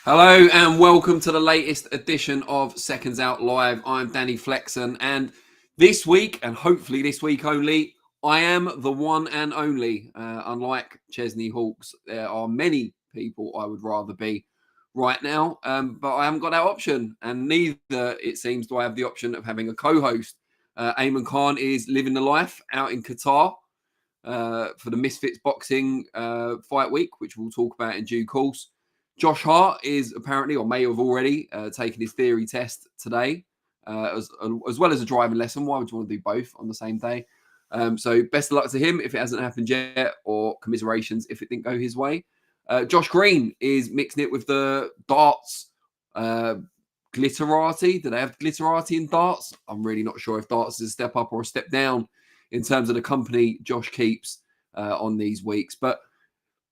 Hello and welcome to the latest edition of Seconds Out Live. I'm Danny Flexen, and this week, and hopefully this week only, I am the one and only. Unlike Chesney Hawks, there are many people I would rather be right now, but I haven't got that option, and neither, it seems, do I have the option of having a co-host. Ayman Khan is living the life out in Qatar for the Misfits Boxing fight week, which we'll talk about in due course. Josh Hart is apparently, or may have already, taken his theory test today, as well as a driving lesson. Why would you want to do both on the same day? So best of luck to him if it hasn't happened yet, or commiserations if it didn't go his way. Josh Green is mixing it with the darts glitterati. Do they have glitterati in darts? I'm really not sure if darts is a step up or a step down in terms of the company Josh keeps on these weeks. But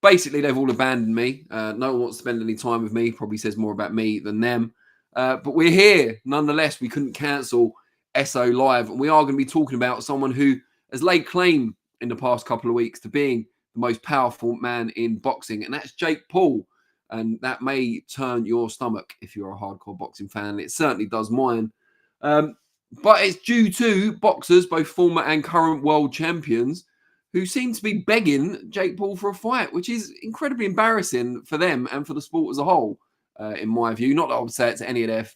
basically, they've all abandoned me. No one wants to spend any time with me. Probably says more about me than them. But we're here. Nonetheless, we couldn't cancel SO Live. And we are going to be talking about someone who has laid claim in the past couple of weeks to being the most powerful man in boxing. And that's Jake Paul. And that may turn your stomach if you're a hardcore boxing fan. It certainly does mine. But it's due to boxers, both former and current world champions, who seem to be begging Jake Paul for a fight, which is incredibly embarrassing for them and for the sport as a whole, in my view. Not that I would say it to any of their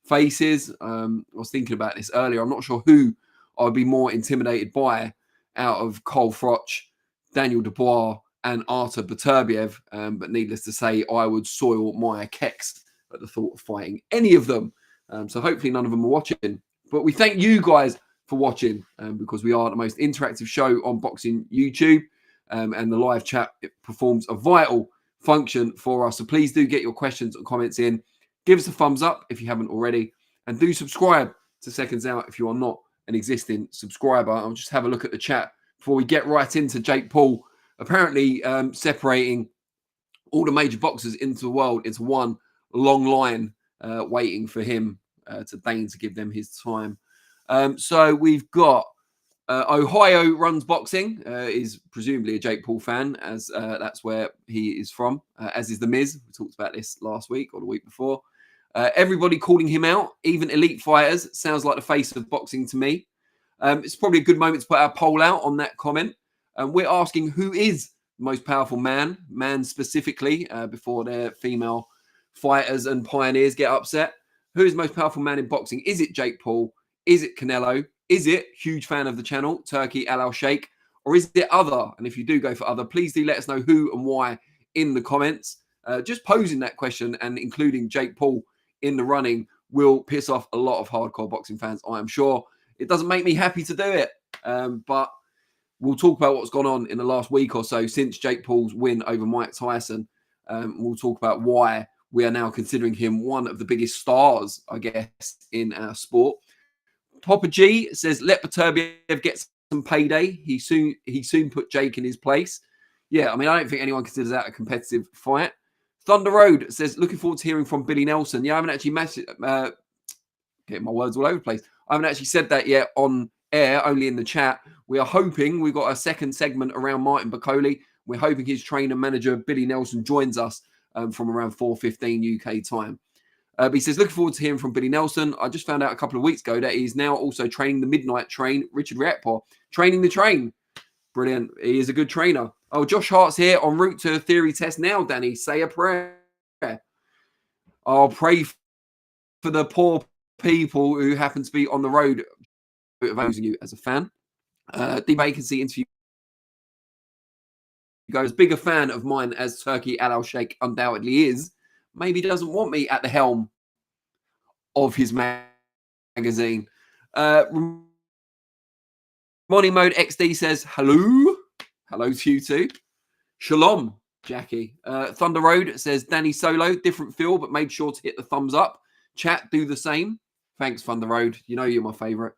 faces. I was thinking about this earlier. I'm not sure who I would be more intimidated by out of Carl Froch, Daniel Dubois, and Artur Beterbiev. But needless to say, I would soil my kecks at the thought of fighting any of them. So hopefully none of them are watching. But we thank you guys for watching, because we are the most interactive show on boxing YouTube, and the live chat, it performs a vital function for us. So please do get your questions and comments in. Give us a thumbs up if you haven't already, and do subscribe to Seconds Out if you are not an existing subscriber. I'll just have a look at the chat before we get right into Jake Paul apparently separating all the major boxers into the world into one long line, waiting for him to deign to give them his time. So we've got Ohio Runs Boxing, is presumably a Jake Paul fan, as that's where he is from, as is The Miz. We talked about this last week or the week before. Everybody calling him out, even elite fighters. Sounds like the face of boxing to me. It's probably a good moment to put our poll out on that comment. We're asking who is the most powerful man specifically, before their female fighters and pioneers get upset. Who is the most powerful man in boxing? Is it Jake Paul? Is it Canelo? Is it, huge fan of the channel, Turkey Alal Sheikh? Or is it other? And if you do go for other, please do let us know who and why in the comments. Just posing that question and including Jake Paul in the running will piss off a lot of hardcore boxing fans, I am sure. It doesn't make me happy to do it. But we'll talk about what's gone on in the last week or so since Jake Paul's win over Mike Tyson. We'll talk about why we are now considering him one of the biggest stars, I guess, in our sport. Papa G says, let Beterbiev get some payday. He soon put Jake in his place. Yeah, I mean, I don't think anyone considers that a competitive fight. Thunder Road says, looking forward to hearing from Billy Nelson. Yeah, I haven't actually getting my words all over the place. I haven't actually said that yet on air, only in the chat. We are hoping we've got a second segment around Martin Bakole. We're hoping his trainer manager, Billy Nelson, joins us from around 4:15 UK time. But he says, looking forward to hearing from Billy Nelson. I just found out a couple of weeks ago that he's now also training the midnight train, Richard Rietpo, training the train. Brilliant. He is a good trainer. Oh, Josh Hart's here en route to a theory test now, Danny. Say a prayer. I'll pray for the poor people who happen to be on the road using you as a fan. D Vacancy interview goes, bigger fan of mine as Turkey Alal Sheikh undoubtedly is. Maybe doesn't want me at the helm of his magazine. Money Mode XD says, hello. Hello to you too. Shalom, Jackie. Thunder Road says, Danny Solo, different feel, but made sure to hit the thumbs up. Chat, do the same. Thanks, Thunder Road. You know you're my favourite.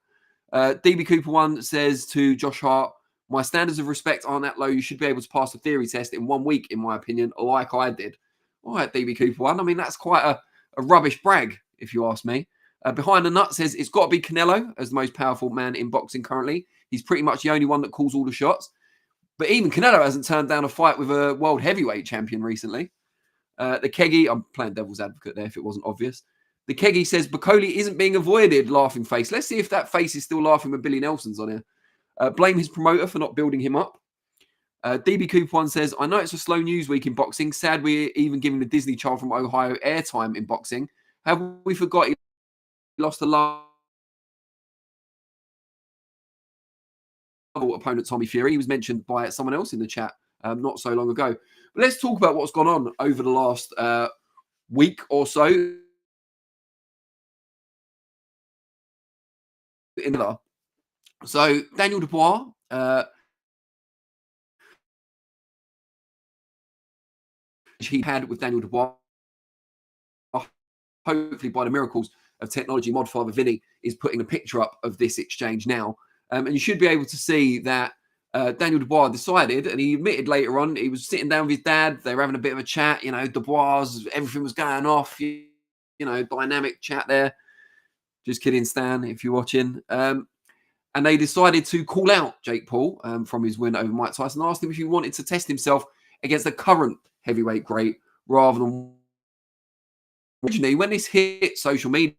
DB Cooper 1 says to Josh Hart, my standards of respect aren't that low. You should be able to pass a theory test in 1 week, in my opinion, like I did. All right, DB Cooper 1. I mean, that's quite a rubbish brag, if you ask me. Behind the Nut says, it's got to be Canelo as the most powerful man in boxing currently. He's pretty much the only one that calls all the shots. But even Canelo hasn't turned down a fight with a world heavyweight champion recently. The Keggy, I'm playing devil's advocate there if it wasn't obvious. The Keggy says Bakole isn't being avoided, laughing face. Let's see if that face is still laughing with Billy Nelson's on here. Blame his promoter for not building him up. DB Cooper one says, I know it's a slow news week in boxing. Sad we're even giving the Disney child from Ohio airtime in boxing. Have we forgot he lost a love opponent, Tommy Fury? He was mentioned by someone else in the chat not so long ago. But let's talk about what's gone on over the last week or so. So Daniel Dubois, he had with Daniel Dubois, hopefully by the miracles of technology, Mod Father Vinny is putting a picture up of this exchange now. And you should be able to see that Daniel Dubois decided, and he admitted later on, he was sitting down with his dad. They were having a bit of a chat, you know, Dubois, everything was going off, you know, dynamic chat there. Just kidding, Stan, if you're watching. And they decided to call out Jake Paul from his win over Mike Tyson, asked him if he wanted to test himself against the current heavyweight great rather than... Originally, when this hit social media,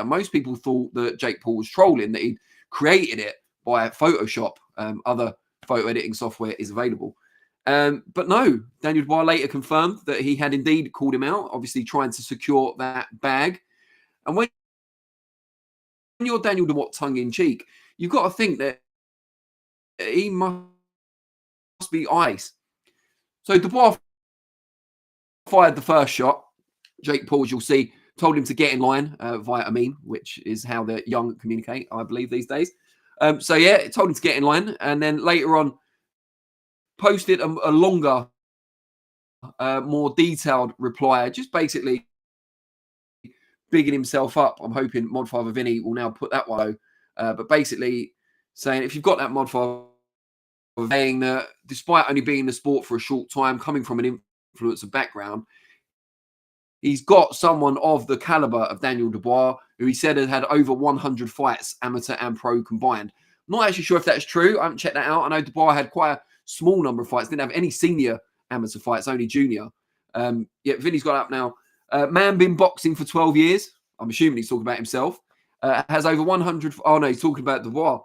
most people thought that Jake Paul was trolling, that he'd created it by Photoshop. Other photo editing software is available. But no, Daniel Dubois later confirmed that he had indeed called him out, obviously trying to secure that bag. And when you're Daniel Dubois tongue-in-cheek, you've got to think that he must be ice. So Dubois fired the first shot. Jake Paul, as you'll see, told him to get in line via Amin, which is how the young communicate, I believe, these days. So, yeah, it told him to get in line. And then later on, posted a longer, more detailed reply, just basically bigging himself up. I'm hoping Mod Father Vinny will now put that one. But basically saying, if you've got that Mod Father, saying that despite only being in the sport for a short time, coming from an influencer background, he's got someone of the caliber of Daniel Dubois, who he said had over 100 fights, amateur and pro combined. I'm not actually sure if that's true. I haven't checked that out. I know Dubois had quite a small number of fights, didn't have any senior amateur fights, only junior. Yeah, Vinny's got up now. Man been boxing for 12 years. I'm assuming he's talking about himself. Has over 100. Oh, no, he's talking about Dubois.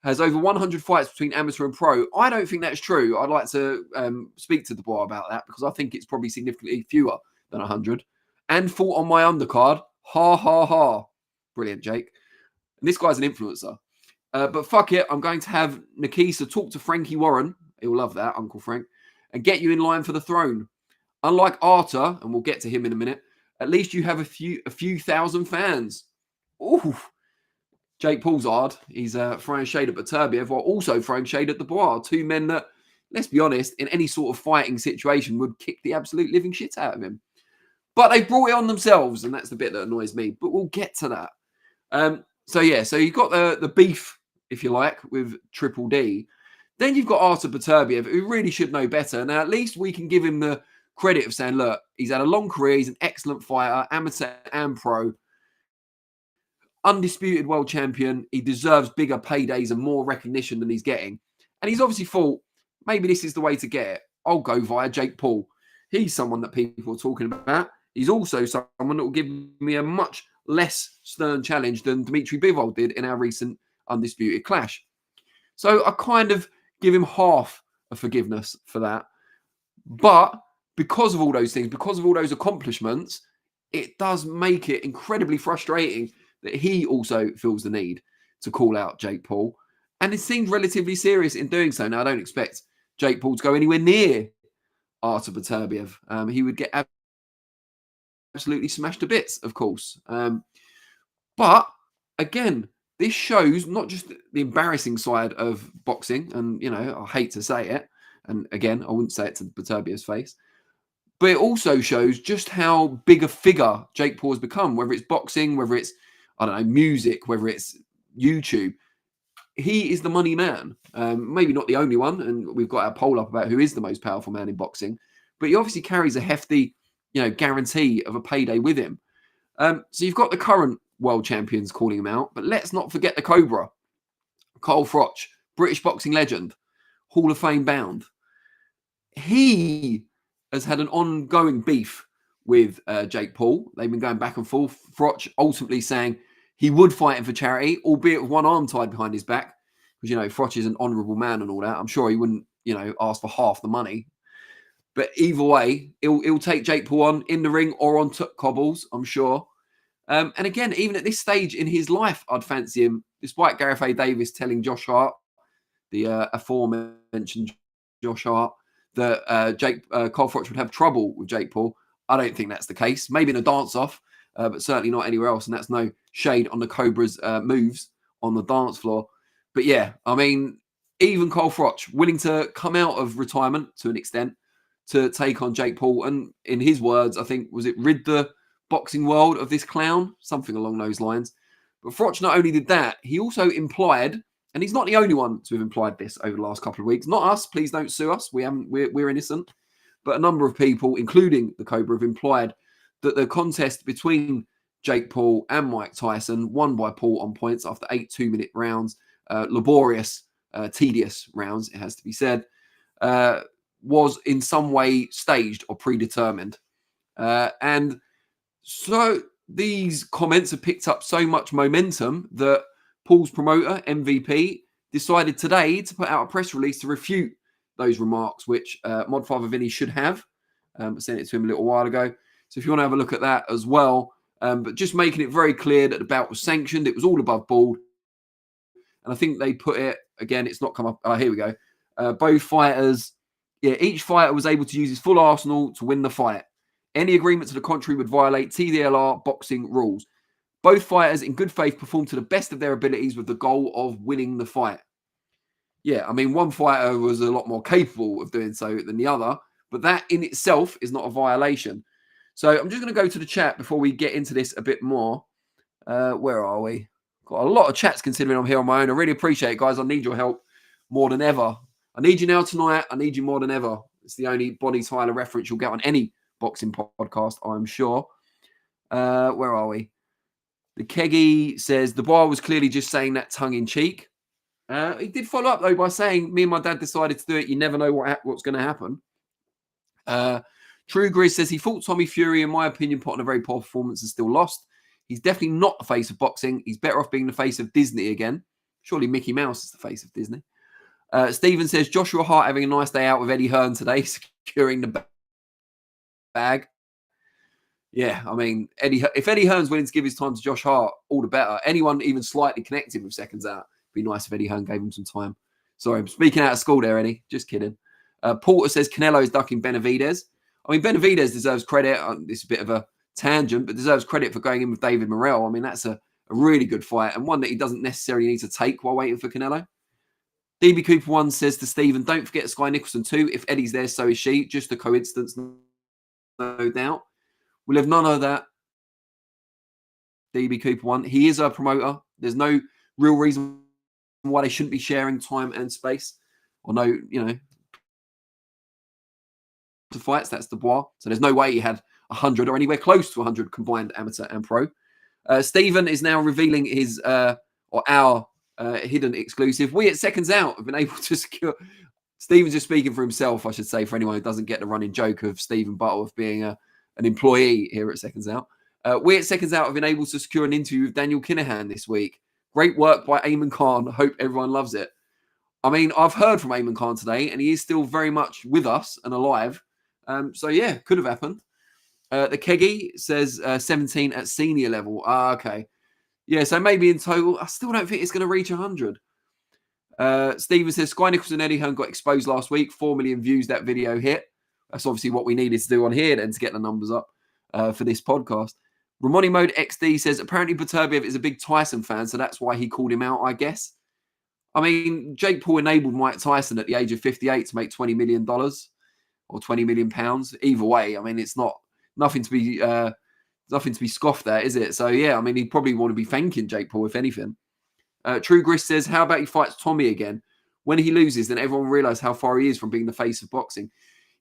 Has over 100 fights between amateur and pro. I don't think that's true. I'd like to speak to Dubois about that because I think it's probably significantly fewer than 100. And fought on my undercard. Ha, ha, ha. Brilliant, Jake. And this guy's an influencer. But fuck it. I'm going to have Nikisa talk to Frankie Warren. He'll love that, Uncle Frank. And get you in line for the throne. Unlike Artur, and we'll get to him in a minute, at least you have a few thousand fans. Ooh. Jake Paul's hard. He's throwing shade at Beterbiev while also throwing shade at Dubois. Two men that, let's be honest, in any sort of fighting situation would kick the absolute living shit out of him. But they brought it on themselves, and that's the bit that annoys me. But we'll get to that. So you've got the beef, if you like, with Triple D. Then you've got Artur Beterbiev, who really should know better. Now, at least we can give him the credit of saying, look, he's had a long career. He's an excellent fighter, amateur and pro. Undisputed world champion. He deserves bigger paydays and more recognition than he's getting. And he's obviously thought, maybe this is the way to get it. I'll go via Jake Paul. He's someone that people are talking about. He's also someone that will give me a much less stern challenge than Dmitry Bivol did in our recent undisputed clash. So I kind of give him half a forgiveness for that. But because of all those things, because of all those accomplishments, it does make it incredibly frustrating that he also feels the need to call out Jake Paul. And it seems relatively serious in doing so. Now, I don't expect Jake Paul to go anywhere near Artur Beterbiev. He would get absolutely smashed to bits, of course. But again, this shows not just the embarrassing side of boxing, and you know, I hate to say it, and again, I wouldn't say it to Beterbiev's face, but it also shows just how big a figure Jake Paul has become, whether it's boxing, whether it's, I don't know, music, whether it's YouTube. He is the money man. Maybe not the only one, and we've got our poll up about who is the most powerful man in boxing, but he obviously carries a hefty, you know, guarantee of a payday with him. So you've got the current world champions calling him out, but let's not forget the Cobra, Carl Froch, British boxing legend, Hall of Fame bound. He has had an ongoing beef with Jake Paul. They've been going back and forth. Froch ultimately saying he would fight him for charity, albeit with one arm tied behind his back, because, you know, Froch is an honourable man and all that. I'm sure he wouldn't, you know, ask for half the money. But either way, he'll take Jake Paul on in the ring or on cobbles, I'm sure. And again, even at this stage in his life, I'd fancy him, despite Gareth A. Davis telling Josh Hart, the aforementioned Josh Hart, that Carl Froch would have trouble with Jake Paul. I don't think that's the case. Maybe in a dance-off, but certainly not anywhere else. And that's no shade on the Cobra's moves on the dance floor. But yeah, I mean, even Carl Froch willing to come out of retirement to an extent to take on Jake Paul. And in his words, I think, was it rid the boxing world of this clown? Something along those lines. But Froch not only did that, he also implied, and he's not the only one to have implied this over the last couple of weeks. Not us, please don't sue us. We're innocent. But a number of people, including the Cobra, have implied that the contest between Jake Paul and Mike Tyson, won by Paul on points after 8 2-minute rounds, laborious, tedious rounds, it has to be said, was in some way staged or predetermined. And so these comments have picked up so much momentum that Paul's promoter, MVP, decided today to put out a press release to refute those remarks, which Modfather Vinny should have. I sent it to him a little while ago. So if you want to have a look at that as well, but just making it very clear that the bout was sanctioned. It was all above board. And I think they put it, again, it's not come up. Here we go. Both fighters, each fighter was able to use his full arsenal to win the fight. Any agreement to the contrary would violate TDLR boxing rules. Both fighters, in good faith, performed to the best of their abilities with the goal of winning the fight. Yeah, I mean, one fighter was a lot more capable of doing so than the other, but that in itself is not a violation. So I'm just going to go to the chat before we get into this a bit more. Where are we? Got a lot of chats considering I'm here on my own. I really appreciate it, guys. I need your help more than ever. I need you now tonight. I need you more than ever. It's the only Bonnie Tyler reference you'll get on any boxing podcast, I'm sure. Where are we? The Keggy says, Dubois was clearly just saying that tongue-in-cheek. He did follow up, though, by saying, me and my dad decided to do it. You never know what's going to happen. True Grizz says, he fought Tommy Fury, in my opinion, put on a very poor performance and still lost. He's definitely not the face of boxing. He's better off being the face of Disney again. Surely Mickey Mouse is the face of Disney. Stephen says, Joshua Hart having a nice day out with Eddie Hearn today, securing the bag. Yeah, I mean, if Eddie Hearn's willing to give his time to Josh Hart, all the better. Anyone even slightly connected with Seconds Out, it'd be nice if Eddie Hearn gave him some time. Sorry, I'm speaking out of school there, Eddie. Just kidding. Porter says Canelo is ducking Benavidez. I mean, Benavidez deserves credit. This is a bit of a tangent, but deserves credit for going in with David Morrell. I mean, that's a really good fight and one that he doesn't necessarily need to take while waiting for Canelo. DB Cooper 1 says to Stephen, don't forget Sky Nicholson 2. If Eddie's there, so is she. Just a coincidence, no doubt. We'll have none of that. DB Cooper 1. He is a promoter. There's no real reason why they shouldn't be sharing time and space. Or no, to fights. That's Dubois. So there's no way he had 100 or anywhere close to 100 combined amateur and pro. Stephen is now revealing his or our hidden exclusive. We at Seconds Out have been able to secure. Stephen's just speaking for himself, I should say, for anyone who doesn't get the running joke of Stephen Butterworth being an employee here at Seconds Out. We at Seconds Out have been able to secure an interview with Daniel Kinahan this week. Great work by Eamon Khan. Hope everyone loves it. I mean, I've heard from Eamon Khan today, and he is still very much with us and alive. So, yeah, could have happened. The Keggy says 17 at senior level. Okay. Yeah, so maybe in total, I still don't think it's going to reach 100. Steven says, Sky Nicholson and Eddie Hearn got exposed last week. 4 million views that video hit. That's obviously what we needed to do on here then to get the numbers up for this podcast. Ramoni Mode XD says, apparently Beterbiev is a big Tyson fan, so that's why he called him out, I guess. I mean, Jake Paul enabled Mike Tyson at the age of 58 to make $20 million or 20 million pounds. Either way, I mean, it's nothing to be scoffed at, is it? So, yeah, I mean, he'd probably want to be thanking Jake Paul, if anything. True Gris says, how about he fights Tommy again? When he loses, then everyone will realise how far he is from being the face of boxing.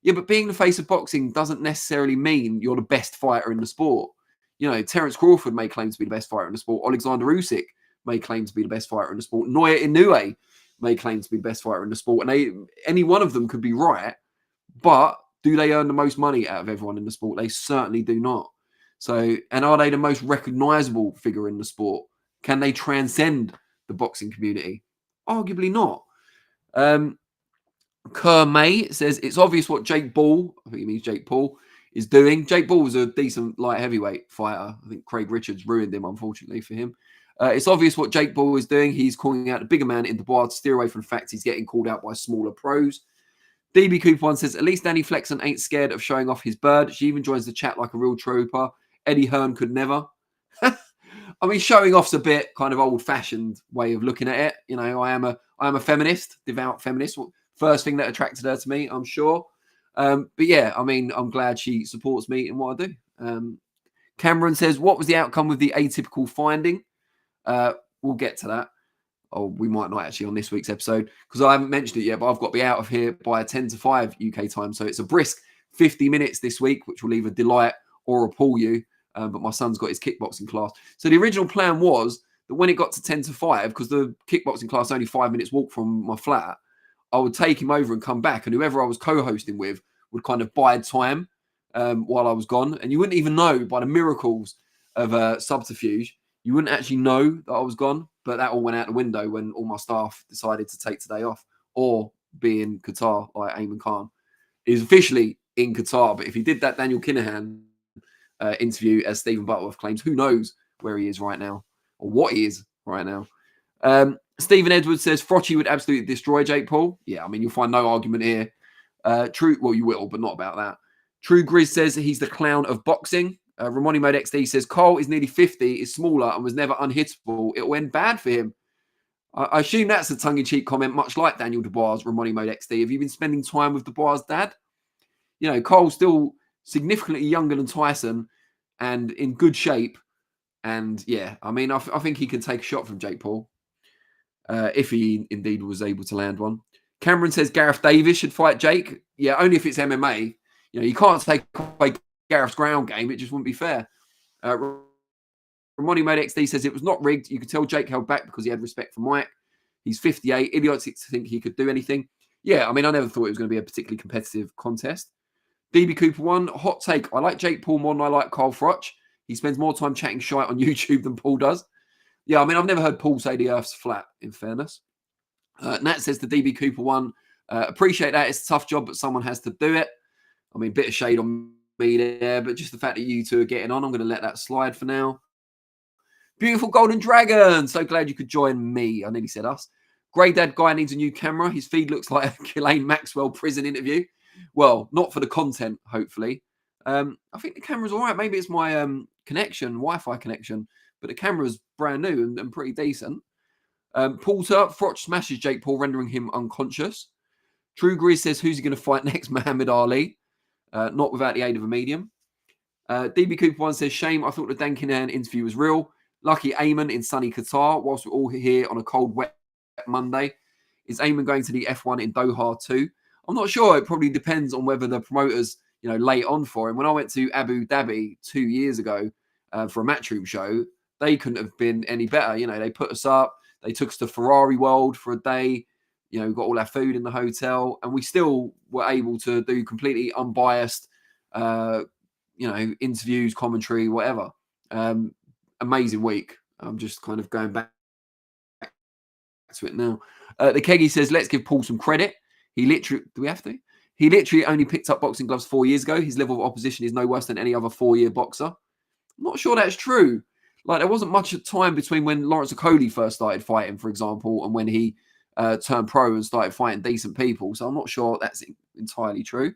Yeah, but being the face of boxing doesn't necessarily mean you're the best fighter in the sport. You know, Terence Crawford may claim to be the best fighter in the sport. Alexander Usyk may claim to be the best fighter in the sport. Naoya Inoue may claim to be the best fighter in the sport. And any one of them could be right, but Do they earn the most money out of everyone in the sport? They certainly do not. So, and are they the most recognizable figure in the sport? Can they transcend the boxing community? Arguably not. Kerr May says it's obvious what Jake Paul, I think he means Jake Paul, is doing. Jake Paul was a decent light heavyweight fighter. I think Craig Richards ruined him, unfortunately for him. It's obvious what Jake Paul is doing. He's calling out the bigger man in Dubois to steer away from the fact he's getting called out by smaller pros. DB Cooper one says, at least Danny Flexen ain't scared of showing off his bird. She even joins the chat like a real trooper. Eddie Hearn could never. I mean, showing off's a bit kind of old-fashioned way of looking at it. You know, I am a feminist, devout feminist. First thing that attracted her to me, I'm sure. But yeah, I mean, I'm glad she supports me in what I do. Cameron says, what was the outcome with the atypical finding? We'll get to that. Or we might not actually on this week's episode because I haven't mentioned it yet, but I've got to be out of here by 10 to 5 UK time. So it's a brisk 50 minutes this week, which will either delight or appall you. But my son's got his kickboxing class. So the original plan was that when it got to 10 to 5, because the kickboxing class is only 5 minutes walk from my flat, I would take him over and come back. And whoever I was co-hosting with would kind of bide time while I was gone. And you wouldn't even know by the miracles of subterfuge. You wouldn't actually know that I was gone, but that all went out the window when all my staff decided to take today off or be in Qatar, like Ayman Khan. He's officially in Qatar, but if he did that Daniel Kinahan interview, as Stephen Butterworth claims, who knows where he is right now or what he is right now. Stephen Edwards says, Froch would absolutely destroy Jake Paul. Yeah, I mean, you'll find no argument here. True, well, you will, but not about that. True Grizz says he's the clown of boxing. Ramoni Mode XD says Carl is nearly 50, is smaller, and was never unhittable. It will end bad for him. I assume that's a tongue-in-cheek comment, much like Daniel Dubois, Ramoni Mode XD. Have you been spending time with Dubois' dad? You know, Carl's still significantly younger than Tyson and in good shape. And yeah, I mean, I think he can take a shot from Jake Paul if he indeed was able to land one. Cameron says Gareth Davis should fight Jake. Yeah, only if it's MMA. You know, you can't take away Gareth's ground game. It just wouldn't be fair. Ramoni Mode XD says it was not rigged. You could tell Jake held back because he had respect for Mike. He's 58. Idiotic to think he could do anything. Yeah, I mean, I never thought it was going to be a particularly competitive contest. DB Cooper one, hot take. I like Jake Paul more than I like Carl Froch. He spends more time chatting shite on YouTube than Paul does. Yeah, I mean, I've never heard Paul say the earth's flat, in fairness. Nat says the DB Cooper one, appreciate that. It's a tough job, but someone has to do it. I mean, bit of shade on me there, but just the fact that you two are getting on, I'm going to let that slide for now. Beautiful Golden Dragon. So glad you could join me. I nearly said us. Grey Dad Guy needs a new camera. His feed looks like a Ghislaine Maxwell prison interview. Well, not for the content, hopefully. I think the camera's all right. Maybe it's my connection, Wi-Fi connection, but the camera's brand new and pretty decent. Porter, Froch smashes Jake Paul, rendering him unconscious. True Grizz says, who's he going to fight next? Muhammad Ali. Not without the aid of a medium. DB Cooper one says, shame, I thought the Dan Kinahan interview was real. Lucky Ayman in sunny Qatar, whilst we're all here on a cold, wet Monday. Is Ayman going to the F1 in Doha too? I'm not sure. It probably depends on whether the promoters, you know, lay it on for him. When I went to Abu Dhabi 2 years ago for a Matchroom show, they couldn't have been any better. You know, they put us up. They took us to Ferrari World for a day. You know, we got all our food in the hotel, and we still were able to do completely unbiased, you know, interviews, commentary, whatever. Amazing week. I'm just kind of going back to it now. The Keggy says, let's give Paul some credit. He literally, do we have to? He literally only picked up boxing gloves 4 years ago. His level of opposition is no worse than any other 4-year boxer. I'm not sure that's true. Like, there wasn't much time between when Lawrence Okoli first started fighting, for example, and when he turned pro and started fighting decent people. So I'm not sure that's entirely true.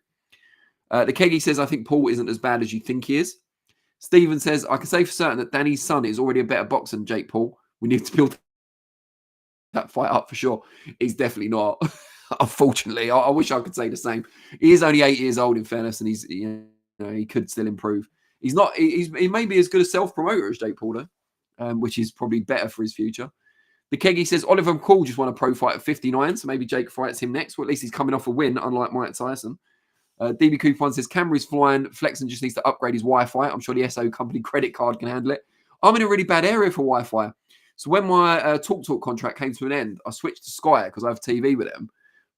The Keggy says, I think Paul isn't as bad as you think he is. Stephen says, I can say for certain that Danny's son is already a better boxer than Jake Paul. We need to build that fight up for sure. He's definitely not. Unfortunately, I wish I could say the same. He is only 8 years old, in fairness, and he's, you know, he could still improve. He's not. He may be as good a self-promoter as Jake Paul, though, which is probably better for his future. The Keggy says Oliver McCall just won a pro fight at 59, so maybe Jake fights him next. Well, at least he's coming off a win, unlike Mike Tyson. DB Coupon says Camry's flying. Flexen just needs to upgrade his Wi-Fi. I'm sure the SO company credit card can handle it. I'm in a really bad area for Wi-Fi. So when my Talk contract came to an end, I switched to Sky because I have TV with them.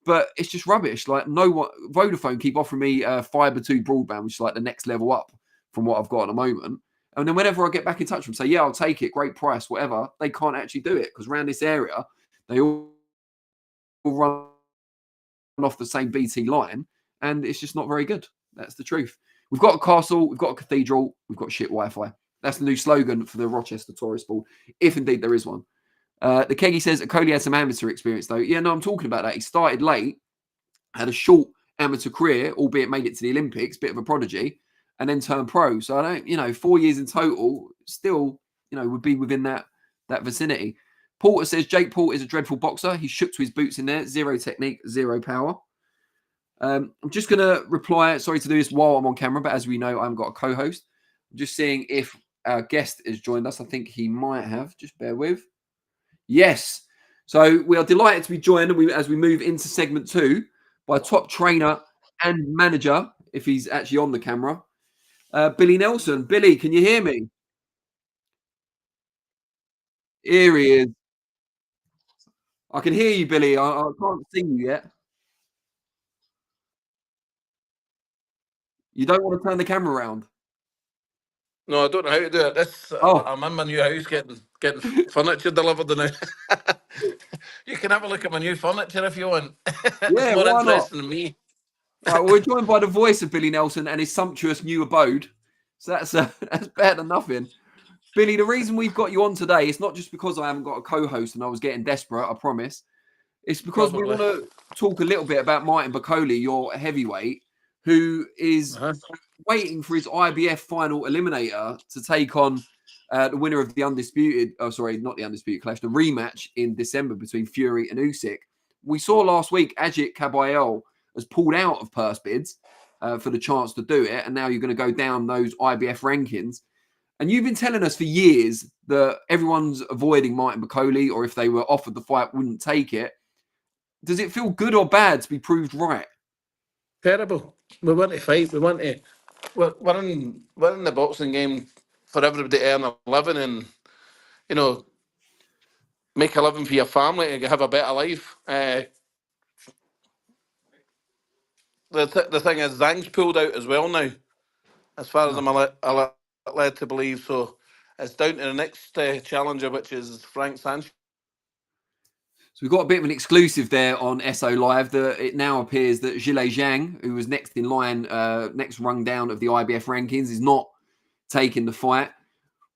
but it's just rubbish. Like no one, Vodafone keep offering me fiber 2 broadband, which is like the next level up from what I've got at the moment. And then whenever I get back in touch with them, say, yeah, I'll take it, great price, whatever, they can't actually do it because around this area, they all run off the same BT line, and it's just not very good. That's the truth. We've got a castle, we've got a cathedral, we've got shit Wi-Fi. That's the new slogan for the Rochester Tourist Board, if indeed there is one. The Keggy says Akoli had some amateur experience, though. Yeah, no, I'm talking about that. He started late, had a short amateur career, albeit made it to the Olympics, bit of a prodigy, and then turned pro. So I don't, 4 years in total, still, would be within that vicinity. Porter says Jake Paul is a dreadful boxer. He shook to his boots in there. Zero technique, zero power. I'm just going to reply. Sorry to do this while I'm on camera, but as we know, I haven't got a co-host. I'm just seeing if our guest has joined us. I think he might have. Just bear with. Yes. So we are delighted to be joined as we move into segment 2 by top trainer and manager, if he's actually on the camera, Billy Nelson. Billy, can you hear me? Here he is. I can hear you, Billy. I can't see you yet. You don't want to turn the camera around? No, I don't know how to do it. I'm in my new house getting furniture delivered now. You can have a look at my new furniture if you want. It's Yeah, more why not? interesting than me. All right, well, we're joined by the voice of Billy Nelson and his sumptuous new abode. So that's better than nothing. Billy, the reason we've got you on today, it's not just because I haven't got a co-host and I was getting desperate, I promise. It's because we want to talk a little bit about Martin Bakole, your heavyweight, who is waiting for his IBF final eliminator to take on the winner of the undisputed, not the undisputed clash, the rematch in December between Fury and Usyk. We saw last week Ajit Kabayel has pulled out of purse bids for the chance to do it, and now you're going to go down those IBF rankings. And you've been telling us for years that everyone's avoiding Martin Bakole, or if they were offered the fight, wouldn't take it. Does it feel good or bad to be proved right? Terrible. We want to fight. We want to. We're in the boxing game for everybody to earn a living and make a living for your family and have a better life. The thing is, Zhang's pulled out as well now, as far as I'm led to believe. So it's down to the next challenger, which is Frank Sanchez. So we've got a bit of an exclusive there on SO Live. It now appears that Zhilei Zhang, who was next in line, next rung down of the IBF rankings, is not taking the fight.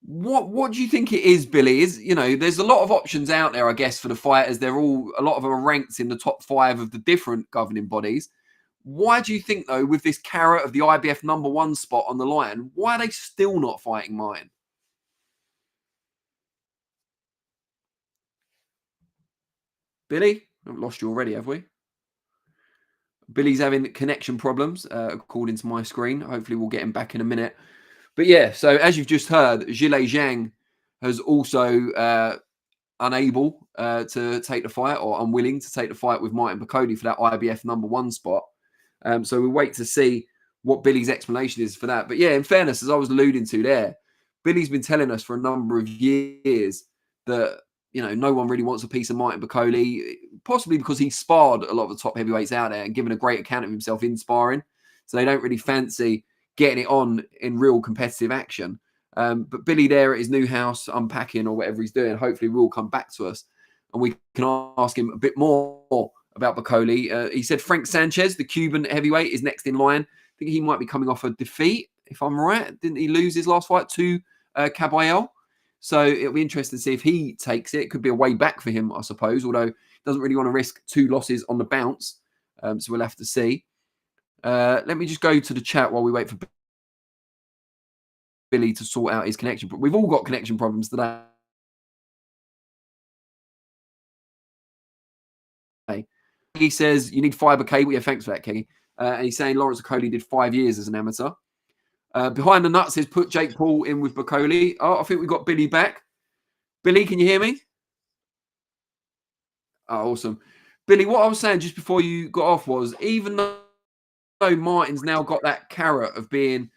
What do you think it is, Billy? There's a lot of options out there, I guess, for the fighters. A lot of them are ranked in the top 5 of the different governing bodies. Why do you think, though, with this carrot of the IBF #1 spot on the line, why are they still not fighting Martin? Billy? I've lost you already, have we? Billy's having connection problems, according to my screen. Hopefully we'll get him back in a minute. But yeah, so as you've just heard, Zhilei Zhang has also unable to take the fight, or unwilling to take the fight with Martin Bakole for that IBF #1 spot. So we wait to see what Billy's explanation is for that. But yeah, in fairness, as I was alluding to there, Billy's been telling us for a number of years that no one really wants a piece of Martin Bakole, possibly because he sparred a lot of the top heavyweights out there and given a great account of himself in sparring. So they don't really fancy getting it on in real competitive action. But Billy there at his new house, unpacking or whatever he's doing, hopefully will come back to us and we can ask him a bit more about Bakole. He said Frank Sanchez, the Cuban heavyweight, is next in line. I think he might be coming off a defeat, if I'm right. Didn't he lose his last fight to Kabayel? So it'll be interesting to see if he takes it. It could be a way back for him, I suppose, although he doesn't really want to risk 2 losses on the bounce. So we'll have to see. Let me just go to the chat while we wait for Billy to sort out his connection. But we've all got connection problems today. He says you need fiber cable. Yeah, thanks for that, Kenny. And he's saying Lawrence Bakole did 5 years as an amateur. Behind the Nuts says put Jake Paul in with Bakole. Oh, I think we got Billy back. Billy, can you hear me? Oh, awesome. Billy, what I was saying just before you got off was, even though Martin's now got that carrot of being,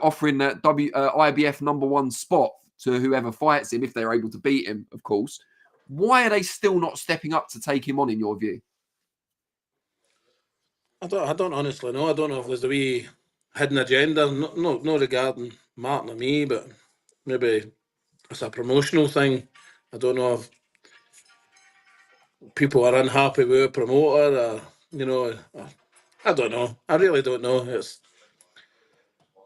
offering that IBF #1 spot to whoever fights him, if they're able to beat him, of course, why are they still not stepping up to take him on, in your view? I don't honestly know. I don't know if there's a wee hidden agenda. No regarding Martin or me, but maybe it's a promotional thing. I don't know if people are unhappy with a promoter, or I don't know. I really don't know.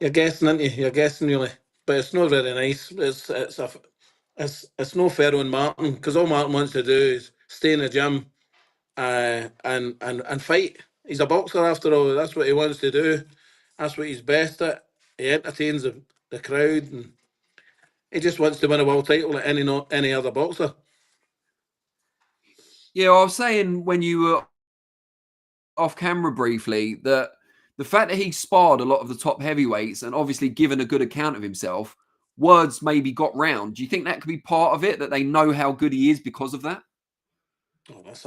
You're guessing, aren't you? You're guessing really, but it's not very nice. It's no fair on Martin, because all Martin wants to do is stay in the gym, and fight. He's a boxer after all. That's what he wants to do. That's what he's best at. He entertains the crowd, and he just wants to win a world title like any other boxer. Yeah, I was saying when you were off camera briefly that the fact that he sparred a lot of the top heavyweights and obviously given a good account of himself, words maybe got round. Do you think that could be part of it, that they know how good he is because of that? Oh, that's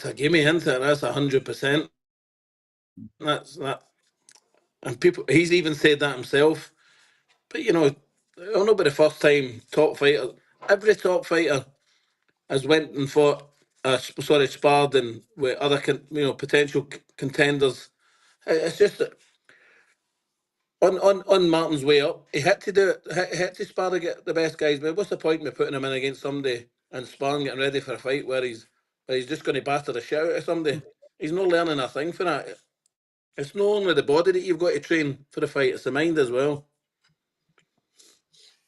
a gimme, isn't it? That's 100%. That's that, and people. He's even said that himself. But it'll not be the first time top fighter. Every top fighter has went and fought. Sparred and with other potential contenders. It's just that on Martin's way up, he had to do it. He had to spar to get the best guys. But what's the point of putting him in against somebody and sparring, getting ready for a fight where he's just going to batter the shit out of somebody? He's not learning a thing for that. It's not only the body that you've got to train for the fight; it's the mind as well.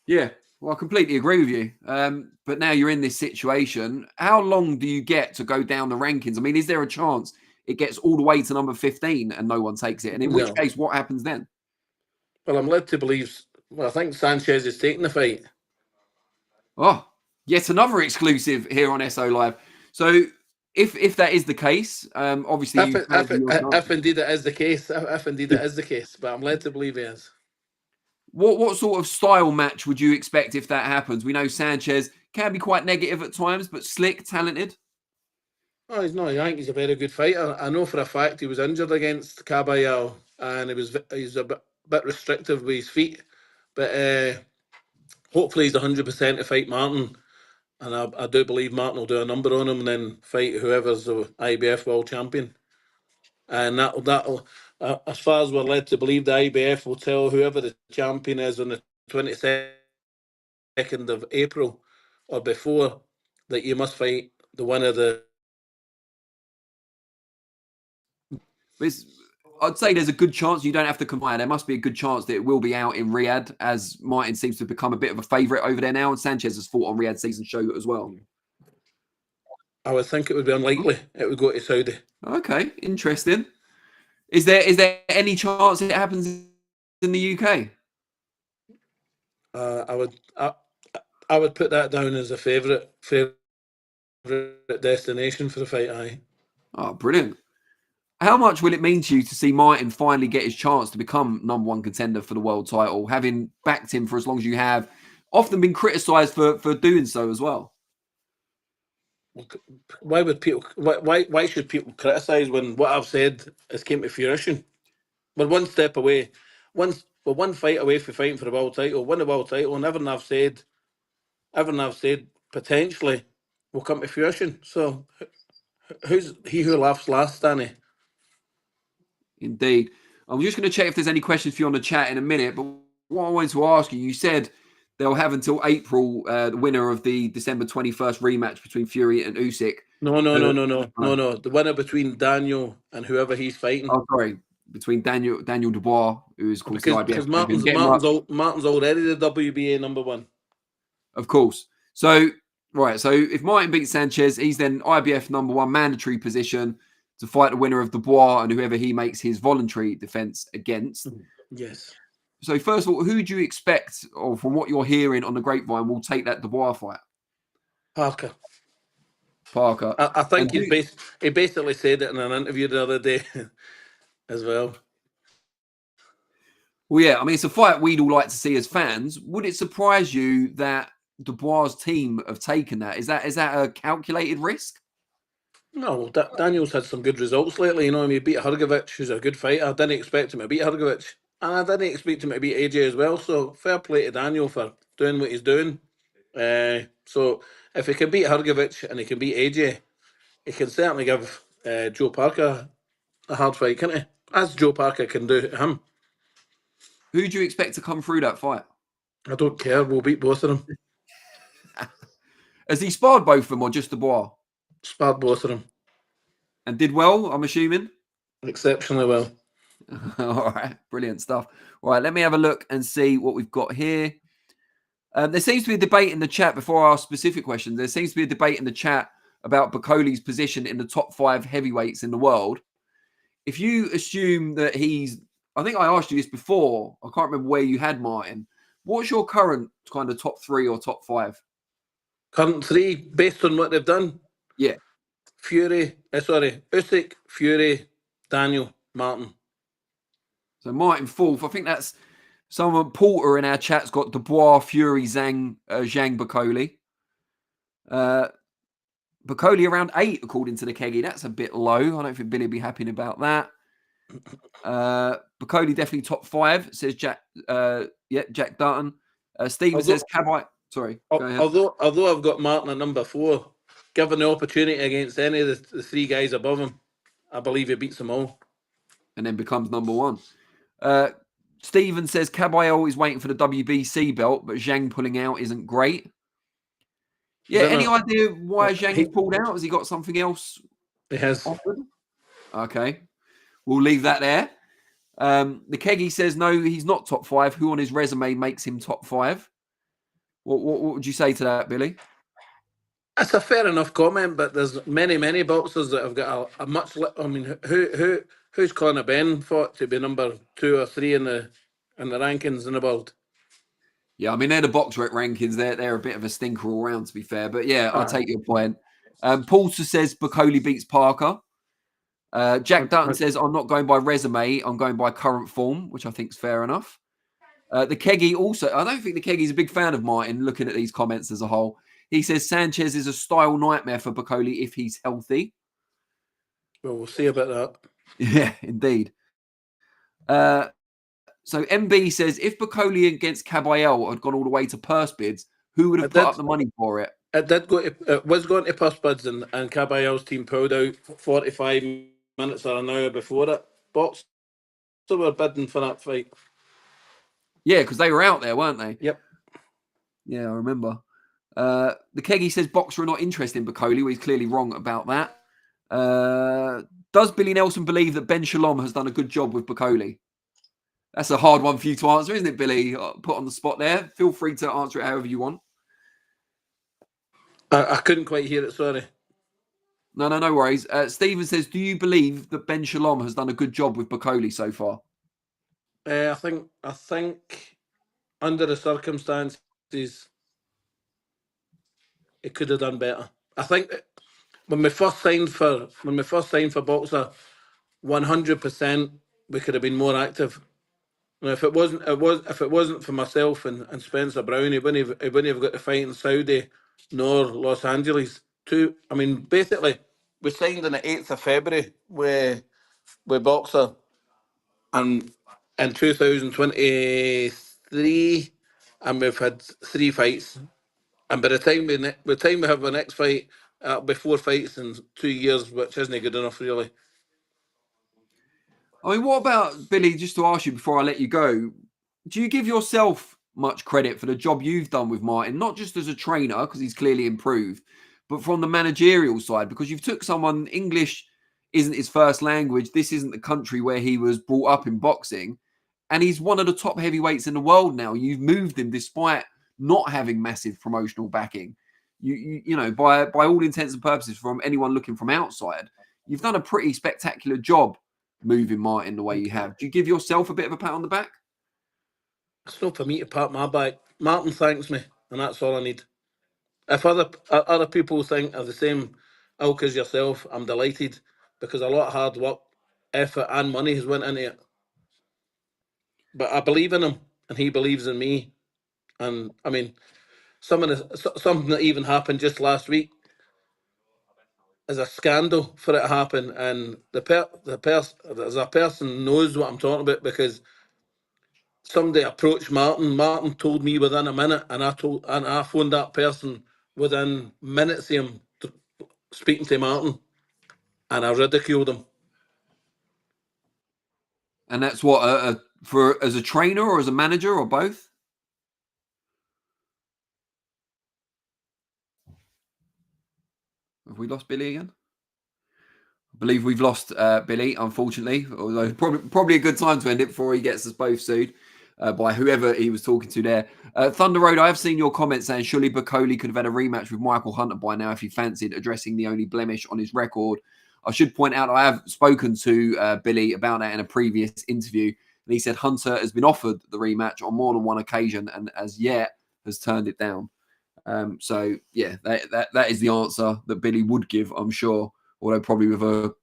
Yeah, well, I completely agree with you. But now you're in this situation. How long do you get to go down the rankings? I mean, is there a chance it gets all the way to number 15 and no one takes it? And in which No. case, what happens then? Well, I'm led to believe. Well, I think Sanchez is taking the fight. Oh, yet another exclusive here on SO Live. So if that is the case, obviously If, you it, if, it, your chance. if indeed it is the case, if indeed it is the case, but I'm led to believe he is. What sort of style match would you expect if that happens? We know Sanchez can be quite negative at times, but slick, talented. Oh, he's not. I think he's a very good fighter. I know for a fact he was injured against Caballero, and he's a bit restrictive with his feet. But hopefully he's 100% to fight Martin, and I do believe Martin will do a number on him and then fight whoever's the IBF world champion. And that'll as far as we're led to believe, the IBF will tell whoever the champion is on the 22nd of April or before that you must fight the winner of the. I'd say there's a good chance you don't have to combine. There must be a good chance that it will be out in Riyadh, as Martin seems to become a bit of a favourite over there now, and Sanchez has fought on Riyadh season show as well. I would think it would be unlikely it would go to Saudi. Okay, interesting. Is there any chance it happens in the UK? I would put that down as a favourite destination for the fight. Aye. Oh, brilliant. How much will it mean to you to see Martin finally get his chance to become number one contender for the world title, having backed him for as long as you have, often been criticised for doing so as well? Why would people? Why should people criticise when what I've said has came to fruition? We're one step away, we're one fight away from fighting for the world title, win the world title, and everything I've said potentially will come to fruition. So who's he who laughs last, Danny? Indeed. I'm just going to check if there's any questions for you on the chat in a minute. But what I wanted to ask you said they'll have until April, the winner of the December 21st rematch between Fury and Usyk. No. The winner between Daniel and whoever he's fighting. Oh, sorry. Between Daniel Dubois, who is called IBF. Because Martin's already the WBA number one. Of course. So, right. So if Martin beats Sanchez, he's then IBF number one mandatory position to fight the winner of Dubois and whoever he makes his voluntary defense against. Yes. So first of all, who do you expect, or from what you're hearing on the grapevine, will take that Dubois fight? Parker. I think he basically said it in an interview the other day as well. Well, yeah, I mean, it's a fight we'd all like to see as fans. Would it surprise you that Dubois' team have taken that? Is that a calculated risk? No, Daniel's had some good results lately. He beat Hrgovic, who's a good fighter. I didn't expect him to beat Hrgovic, and I didn't expect him to beat AJ as well. So fair play to Daniel for doing what he's doing. So if he can beat Hrgovic and he can beat AJ, he can certainly give Joe Parker a hard fight, can't he? As Joe Parker can do to him. Who do you expect to come through that fight? I don't care. We'll beat both of them. Has he sparred both of them or just Dubois? Sparred both of them. And did well, I'm assuming? Exceptionally well. All right, brilliant stuff. All right, let me have a look and see what we've got here. There seems to be a debate in the chat before I ask specific questions. There seems to be a debate in the chat about Bakole's position in the top 5 heavyweights in the world. If you assume that he's, I think I asked you this before. I can't remember where you had Martin. What's your current kind of top 3 or top 5? Current 3, based on what they've done? Yeah. Usyk, Fury, Daniel, Martin. So Martin 4th. I think that's someone, Porter in our chat's got Dubois, Fury, Zhang Bakole. Bakole around 8, according to the Keggy. That's a bit low. I don't think Billy will be happy about that. Bakole definitely top 5, says Jack. Jack Dutton. Stephen says Cabai. Sorry. Go ahead. Although I've got Martin at number 4, given the opportunity against any of the 3 guys above him, I believe he beats them all. And then becomes number 1. Stephen says Caballero is waiting for the WBC belt, but Zhang pulling out isn't great. Yeah, any idea why Zhang's pulled out? Has he got something else? He has. Offered? Okay. We'll leave that there. The Keggy says, no, he's not top 5. Who on his resume makes him top 5? What would you say to that, Billy? That's a fair enough comment, but there's many boxers that have got a much. I mean, who's Conor Benn fought to be number 2 or 3 in the rankings in the world? Yeah, I mean they're the box rec rankings. They're a bit of a stinker all round, to be fair. But yeah, I'll take your point. Paulter says Bakole beats Parker. Jack Dutton says I'm not going by resume. I'm going by current form, which I think is fair enough. The Keggy also. I don't think the Keggy's a big fan of Martin. Looking at these comments as a whole, he says Sanchez is a style nightmare for Bakole if he's healthy. Well, we'll see about that. Yeah, indeed. So MB says, if Bakole against Caballero had gone all the way to purse bids, who would have put up the money for it? It was going to purse bids, and Caballero's team pulled out 45 minutes or an hour before it. Boxers were bidding for that fight. Yeah, because they were out there, weren't they? Yep. Yeah, I remember. The Keggy says Boxer are not interested in Bakole. Well, he's clearly wrong about that. Does Billy Nelson believe that Ben Shalom has done a good job with Bakole? That's a hard one for you to answer, isn't it, Billy? Put on the spot there. Feel free to answer it however you want. I couldn't quite hear it, sorry. No worries. Stephen says, do you believe that Ben Shalom has done a good job with Bakole so far? I think under the circumstances, it could have done better. I think when we first signed for Boxer, 100% we could have been more active. Now, if it wasn't for myself and Spencer Brown, he wouldn't have got to fight in Saudi nor Los Angeles. Basically, we signed on the 8th of February with Boxer, and in 2023, and we've had 3 fights. And by the time we have our next fight, it'll be 4 fights in 2 years, which isn't good enough, really. I mean, what about, Billy, just to ask you before I let you go, do you give yourself much credit for the job you've done with Martin, not just as a trainer, because he's clearly improved, but from the managerial side, because you've took someone, English isn't his first language, this isn't the country where he was brought up in boxing, and he's one of the top heavyweights in the world now. You've moved him despite not having massive promotional backing. You know, by all intents and purposes, from anyone looking from outside, you've done a pretty spectacular job moving Martin the way you have. Do you give yourself a bit of a pat on the back? It's not for me to pat my back. Martin thanks me, and that's all I need. If other people think of the same ilk as yourself, I'm delighted, because a lot of hard work, effort, and money has went into it. But I believe in him, and he believes in me. And I mean, something that even happened just last week is a scandal for it to happen, and there's a person knows what I'm talking about, because somebody approached Martin. Martin told me within a minute, and I phoned that person within minutes of him speaking to Martin, and I ridiculed him. And that's what for as a trainer or as a manager or both? Have we lost Billy again? I believe we've lost Billy, unfortunately. Although probably a good time to end it before he gets us both sued by whoever he was talking to there. Thunder Road, I have seen your comment saying surely Bakole could have had a rematch with Michael Hunter by now if he fancied addressing the only blemish on his record. I should point out I have spoken to Billy about that in a previous interview, and he said Hunter has been offered the rematch on more than one occasion and as yet has turned it down. So yeah, that is the answer that Billy would give, I'm sure, although probably with a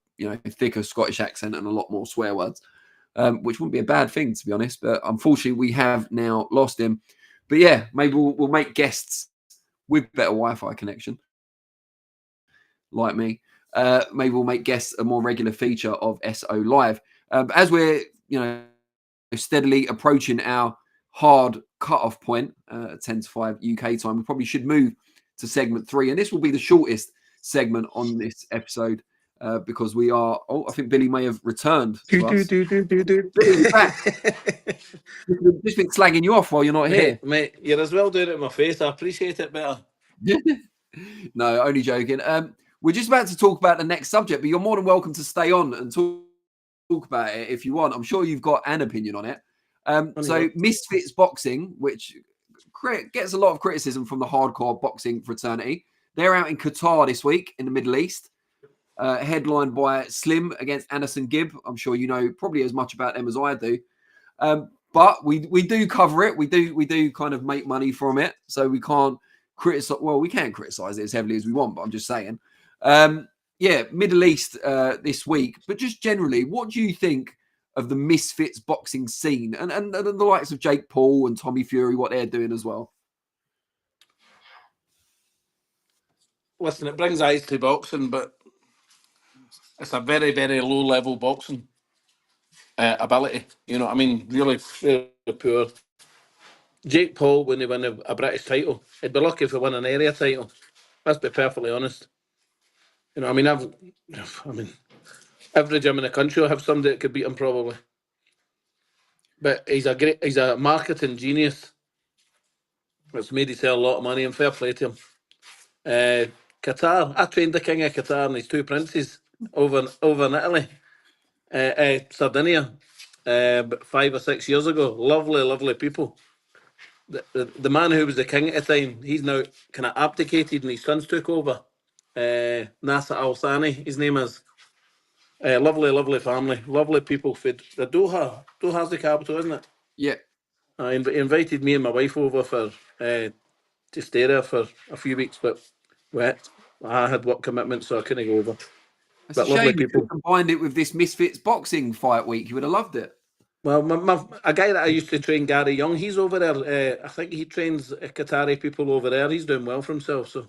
thicker Scottish accent and a lot more swear words, which wouldn't be a bad thing, to be honest. But unfortunately, we have now lost him. But yeah, maybe we'll make guests with better Wi-Fi connection, like me. Maybe we'll make guests a more regular feature of SO Live. As we're steadily approaching our hard cut-off point at 10 to 5 UK time, we probably should move to segment 3. And this will be the shortest segment on this episode because we are... Oh, I think Billy may have returned to us. Billy's back. Just been slagging you off while you're not here. Mate, you're as well doing it in my face. I appreciate it better. No, only joking. We're just about to talk about the next subject, but you're more than welcome to stay on and talk about it if you want. I'm sure you've got an opinion on it. So Misfits Boxing, which gets a lot of criticism from the hardcore boxing fraternity, they're out in Qatar this week in the Middle East, headlined by Slim against Anderson Gibb. I'm sure you know probably as much about them as I do. But we do cover it. We do kind of make money from it. So we can't criticize. Well, we can criticize it as heavily as we want, but I'm just saying. Yeah, Middle East this week. But just generally, what do you think of the Misfits boxing scene and the likes of Jake Paul and Tommy Fury, what they're doing as well? Listen, it brings eyes to boxing, but it's a very, very low-level boxing ability. You know what I mean? Really, really poor. Jake Paul, when he win a British title, he'd be lucky if he won an area title. Let's be perfectly honest. You know, I mean, every gym in the country will have somebody that could beat him probably. But he's a marketing genius. It's made him sell a lot of money, and fair play to him. Qatar, I trained the king of Qatar and his two princes over in Italy, Sardinia, 5 or 6 years ago. Lovely, lovely people. The man who was the king at the time, he's now kind of abdicated and his sons took over. Nasser Al Thani, his name is. Lovely, lovely family, lovely people. The Doha's the capital, isn't it? Yeah. He invited me and my wife over for to stay there for a few weeks, but I had work commitments, so I couldn't go over. It's a shame you combined it with this Misfits boxing fight week. You would have loved it. Well, a guy that I used to train, Gary Young, he's over there. I think he trains Qatari people over there. He's doing well for himself. So,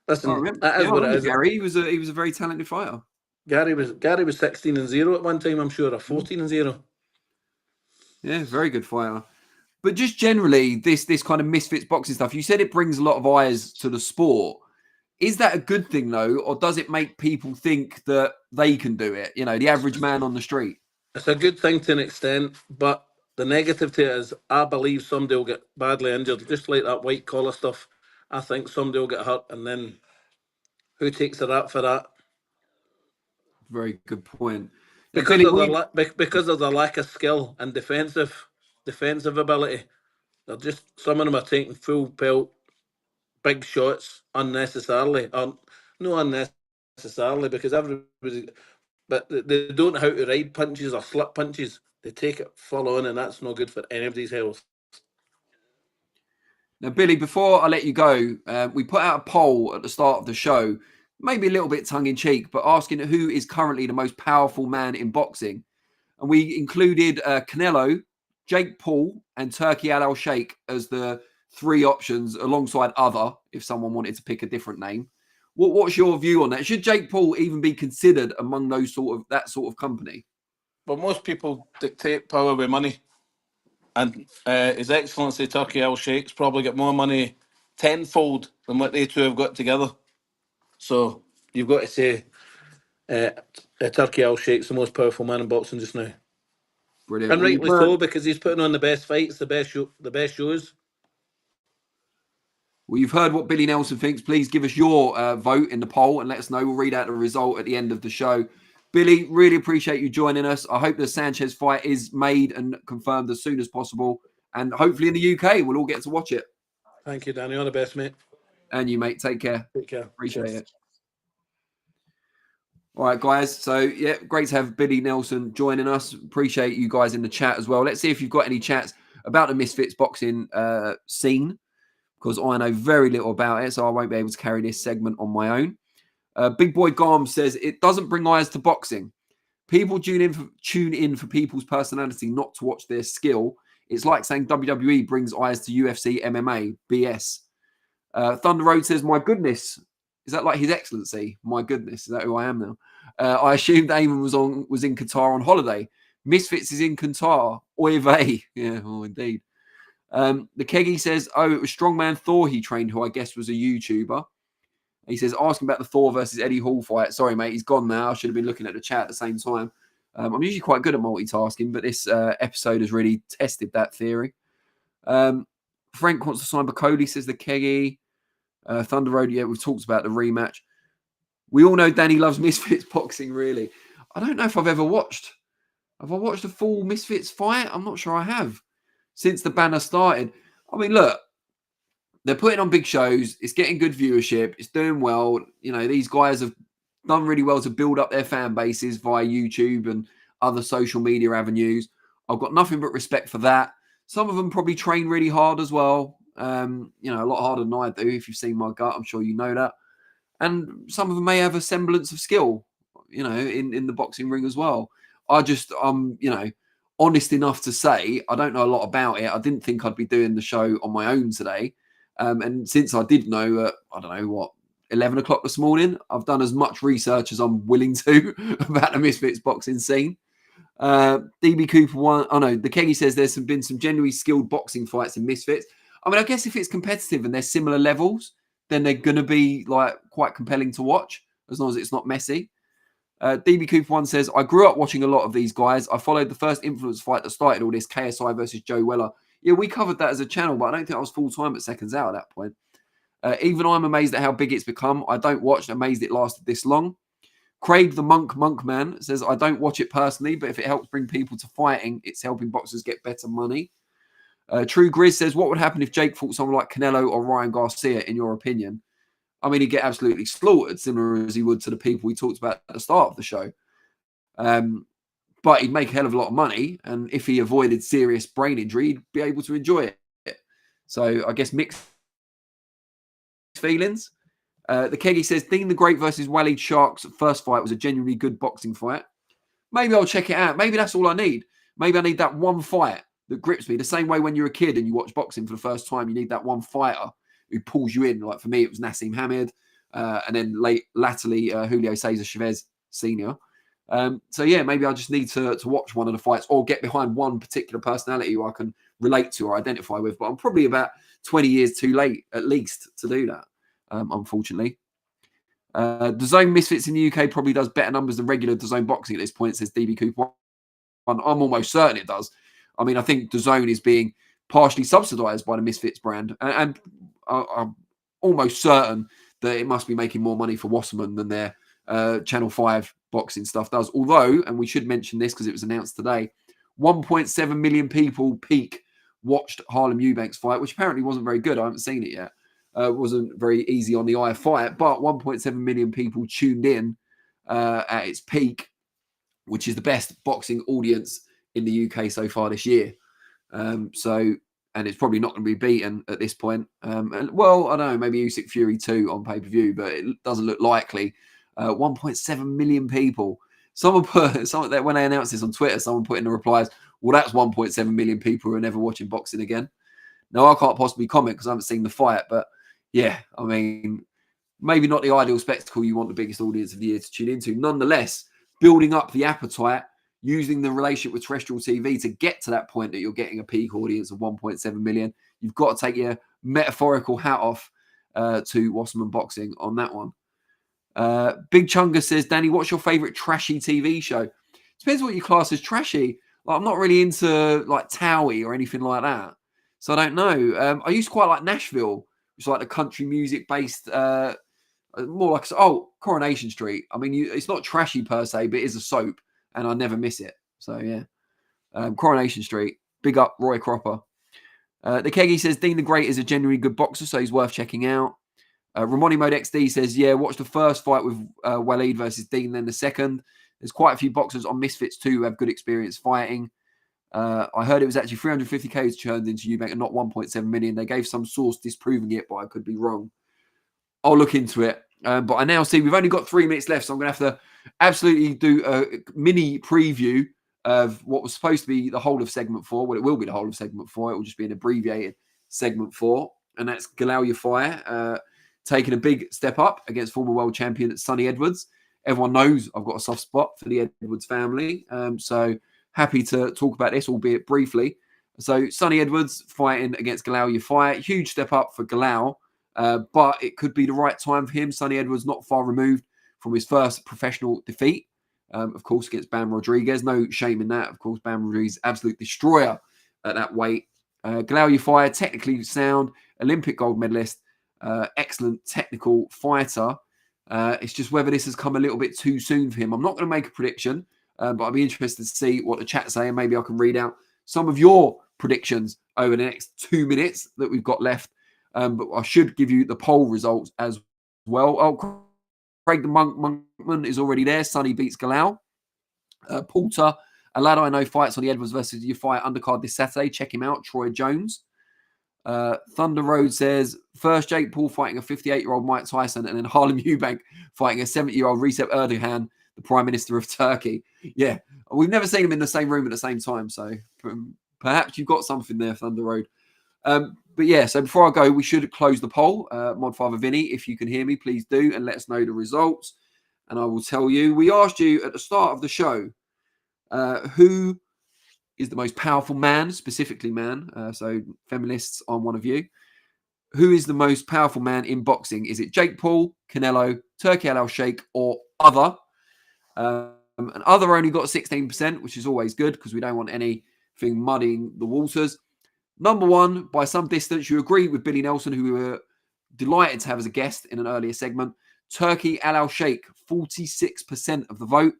listen, that is what it is. Gary, he was a very talented fighter. Gary was 16-0 at one time, I'm sure, or 14-0. Yeah, very good fighter. But just generally, this kind of Misfits boxing stuff, you said it brings a lot of eyes to the sport. Is that a good thing, though, or does it make people think that they can do it? You know, the average man on the street. It's a good thing to an extent, but the negative to it is I believe somebody will get badly injured, just like that white collar stuff. I think somebody will get hurt, and then who takes the rap for that? Very good point. Because of the lack of skill and defensive ability, they're just some of them are taking full pelt, big shots unnecessarily. No unnecessarily because everybody, but they don't know how to ride punches or slip punches. They take it full on, and that's not good for anybody's health. Now, Billy, before I let you go, we put out a poll at the start of the show, maybe a little bit tongue-in-cheek, but asking who is currently the most powerful man in boxing. And we included Canelo, Jake Paul, and Turki Al Sheikh as the 3 options alongside other, if someone wanted to pick a different name. What's your view on that? Should Jake Paul even be considered among that sort of company? Well, most people dictate power with money. And His Excellency Turki Al Sheikh's probably got more money tenfold than what they two have got together. So you've got to say Turki Al Sheikh's the most powerful man in boxing just now. Brilliant. And Well, rightly so, because he's putting on the best fights, the best shows. Well, you've heard what Billy Nelson thinks. Please give us your vote in the poll and let us know. We'll read out the result at the end of the show. Billy, really appreciate you joining us. I hope the Sanchez fight is made and confirmed as soon as possible. And hopefully in the UK, we'll all get to watch it. Thank you, Danny. All the best, mate. And you, mate. Take care. Take care. Appreciate it. All right, guys. So, yeah, great to have Billy Nelson joining us. Appreciate you guys in the chat as well. Let's see if you've got any chats about the Misfits boxing scene, because I know very little about it, so I won't be able to carry this segment on my own. Big Boy Garm says, it doesn't bring eyes to boxing. People tune in for people's personality, not to watch their skill. It's like saying WWE brings eyes to UFC, MMA, BS. Thunder Road says, my goodness. Is that like His Excellency? My goodness. Is that who I am now? I assumed Eamon was in Qatar on holiday. Misfits is in Qatar. Oy vey. Yeah, oh, indeed. The Keggy says, oh, it was Strongman Thor he trained, who I guess was a YouTuber. He says, asking about the Thor versus Eddie Hall fight. Sorry, mate, he's gone now. I should have been looking at the chat at the same time. I'm usually quite good at multitasking, but this episode has really tested that theory. Frank wants to sign Bakole, says the Keggy. Thunder Road, yeah, we've talked about the rematch. We all know Danny loves Misfits boxing, really. I don't know if I've ever watched. Have I watched a full Misfits fight? I'm not sure I have. Since the banner started. I mean, look, they're putting on big shows. It's getting good viewership. It's doing well. You know, these guys have done really well to build up their fan bases via YouTube and other social media avenues. I've got nothing but respect for that. Some of them probably train really hard as well. You know, a lot harder than I do. If you've seen my gut, I'm sure you know that. And some of them may have a semblance of skill, you know, in the boxing ring as well. You know, honest enough to say I don't know a lot about it. I didn't think I'd be doing the show on my own today. And since I did know, I don't know what, 11 o'clock this morning, I've done as much research as I'm willing to about the Misfits boxing scene. DB Cooper one. Oh no, the Keggy says there's been some genuinely skilled boxing fights in Misfits. I mean, I guess if it's competitive and they're similar levels, then they're going to be like quite compelling to watch as long as it's not messy. DB Cooper one says, I grew up watching a lot of these guys. I followed the first influence fight that started all this, KSI versus Joe Weller. Yeah, we covered that as a channel, but I don't think I was full-time at SecondsOut at that point. Even I'm amazed at how big it's become. I don't watch, amazed it lasted this long. Craig the Monk Man says, I don't watch it personally, but if it helps bring people to fighting, it's helping boxers get better money. True Grizz says, what would happen if Jake fought someone like Canelo or Ryan Garcia, in your opinion? I mean, he'd get absolutely slaughtered, similar as he would to the people we talked about at the start of the show. But he'd make a hell of a lot of money. And if he avoided serious brain injury, he'd be able to enjoy it. So I guess mixed feelings. The Keggy says, Dean the Great versus Waleed Shark's first fight was a genuinely good boxing fight. Maybe I'll check it out. Maybe that's all I need. Maybe I need that one fight that grips me. The same way when you're a kid and you watch boxing for the first time, you need that one fighter who pulls you in. Like for me, it was Nassim Hamid. And then latterly, Julio Cesar Chavez Sr. So yeah, maybe I just need to watch one of the fights or get behind one particular personality who I can relate to or identify with. But I'm probably about 20 years too late, at least, to do that, unfortunately. The Zone Misfits in the UK probably does better numbers than regular DAZN boxing at this point, says DB Cooper. I'm almost certain it does. I mean, I think DAZN is being partially subsidized by the Misfits brand. And I'm almost certain that it must be making more money for Wasserman than their Channel 5 boxing stuff does. Although, and we should mention this because it was announced today, 1.7 million people peak watched Harlem Eubanks fight, which apparently wasn't very good. I haven't seen it yet. It wasn't very easy on the eye fight, but 1.7 million people tuned in at its peak, which is the best boxing audience in the UK so far this year. And it's probably not going to be beaten at this point. Well, I don't know, maybe Usyk Fury 2 on pay-per-view, but it doesn't look likely. 1.7 million people. Someone when they announced this on Twitter, someone put in the replies, well, that's 1.7 million people who are never watching boxing again. Now, I can't possibly comment because I haven't seen the fight, but yeah, I mean, maybe not the ideal spectacle you want the biggest audience of the year to tune into. Nonetheless, building up the appetite, using the relationship with terrestrial TV to get to that point that you're getting a peak audience of 1.7 million, you've got to take your metaphorical hat off to Wasserman Boxing on that one. Big Chunga says, Danny, what's your favourite trashy TV show? Depends what you class as trashy. Like, I'm not really into like Towie or anything like that. So I don't know. I used to quite like Nashville, which is like the country music based, more like, Coronation Street. I mean, it's not trashy per se, but it is a soap, and I never miss it. So yeah, Coronation Street. Big up Roy Cropper. The Keggy says Dean the Great is a genuinely good boxer, so he's worth checking out. Ramoni Mode XD says, yeah, watch the first fight with Waleed versus Dean, then the second. There's quite a few boxers on Misfits too who have good experience fighting. I heard it was actually 350k turned into Eubank and not 1.7 million. They gave some source disproving it, but I could be wrong. I'll look into it. But I now see we've only got 3 minutes left, so I'm going to have to absolutely do a mini preview of what was supposed to be the whole of segment 4. Well, it will be the whole of segment 4. It will just be an abbreviated segment 4. And that's Galal Yafai taking a big step up against former world champion Sonny Edwards. Everyone knows I've got a soft spot for the Edwards family. So happy to talk about this, albeit briefly. So Sonny Edwards fighting against Galal Yafai. Huge step up for Galal. But it could be the right time for him. Sonny Edwards not far removed from his first professional defeat. Of course, against Bam Rodriguez. No shame in that. Of course, Bam Rodriguez, absolute destroyer at that weight. Galal Yafai, technically sound, Olympic gold medalist, excellent technical fighter. It's just whether this has come a little bit too soon for him. I'm not going to make a prediction, but I'll be interested to see what the chat say, and maybe I can read out some of your predictions over the next 2 minutes that we've got left. But I should give you the poll results as well. Oh, Craig the Monkman is already there. Sonny beats Galal. Porter, a lad I know, fights on the Edwards versus Yafai undercard this Saturday. Check him out. Troy Jones. Thunder Road says, first Jake Paul fighting a 58-year-old Mike Tyson, and then Harlem Eubank fighting a 70-year-old Recep Erdogan, the Prime Minister of Turkey. Yeah, we've never seen them in the same room at the same time, so perhaps you've got something there, Thunder Road. But yeah, so before I go, we should close the poll. Modfather Vinny, if you can hear me, please do, and let us know the results. And I will tell you, we asked you at the start of the show, who is the most powerful man, specifically man. So feminists, I'm one of you. Who is the most powerful man in boxing? Is it Jake Paul, Canelo, Turki Al-Sheikh, or other? And other only got 16%, which is always good because we don't want anything muddying the waters. Number one, by some distance, you agree with Billy Nelson, who we were delighted to have as a guest in an earlier segment. Turki Al-Sheikh, 46% of the vote.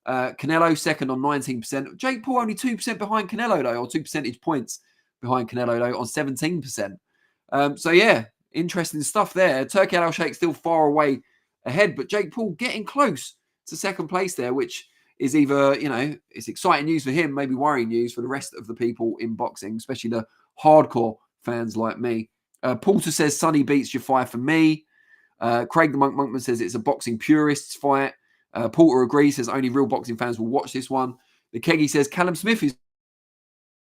Canelo second on 19%. Jake Paul only 2% behind Canelo, though, or 2 percentage points behind Canelo, though, on 17%. So, yeah, interesting stuff there. Turki Al-Sheikh still far away ahead, but Jake Paul getting close to second place there, which is either, it's exciting news for him, maybe worrying news for the rest of the people in boxing, especially the hardcore fans like me. Porter says Sonny beats Yafai for me. Craig the Monkman says it's a boxing purists fight. Porter agrees, says only real boxing fans will watch this one. The Keggy says Callum Smith is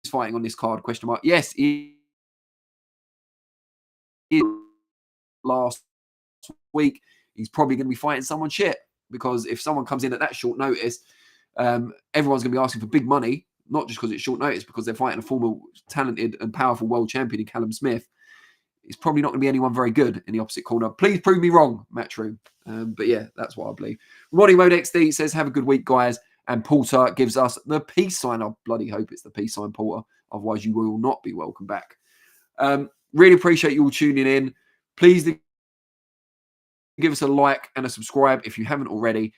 fighting on this card, ? Yes, he is. Last week, he's probably going to be fighting someone shit, because if someone comes in at that short notice, everyone's going to be asking for big money, not just because it's short notice, because they're fighting a former talented and powerful world champion in Callum Smith. It's probably not going to be anyone very good in the opposite corner. Please prove me wrong, Matchroom. But yeah, that's what I believe. Ronnie Mode XD says, have a good week, guys. And Porter gives us the peace sign. I bloody hope it's the peace sign, Porter. Otherwise, you will not be welcome back. Really appreciate you all tuning in. Please give us a like and a subscribe if you haven't already.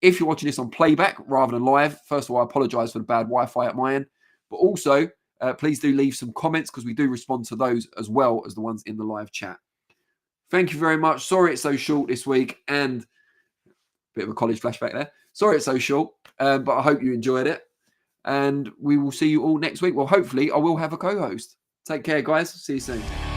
If you're watching this on playback rather than live, first of all, I apologize for the bad Wi-Fi at my end. But also, please do leave some comments, because we do respond to those as well as the ones in the live chat. Thank you very much. Sorry it's so short this week, and a bit of a college flashback there. Sorry it's so short, but I hope you enjoyed it. And we will see you all next week. Well, hopefully I will have a co-host. Take care, guys. See you soon.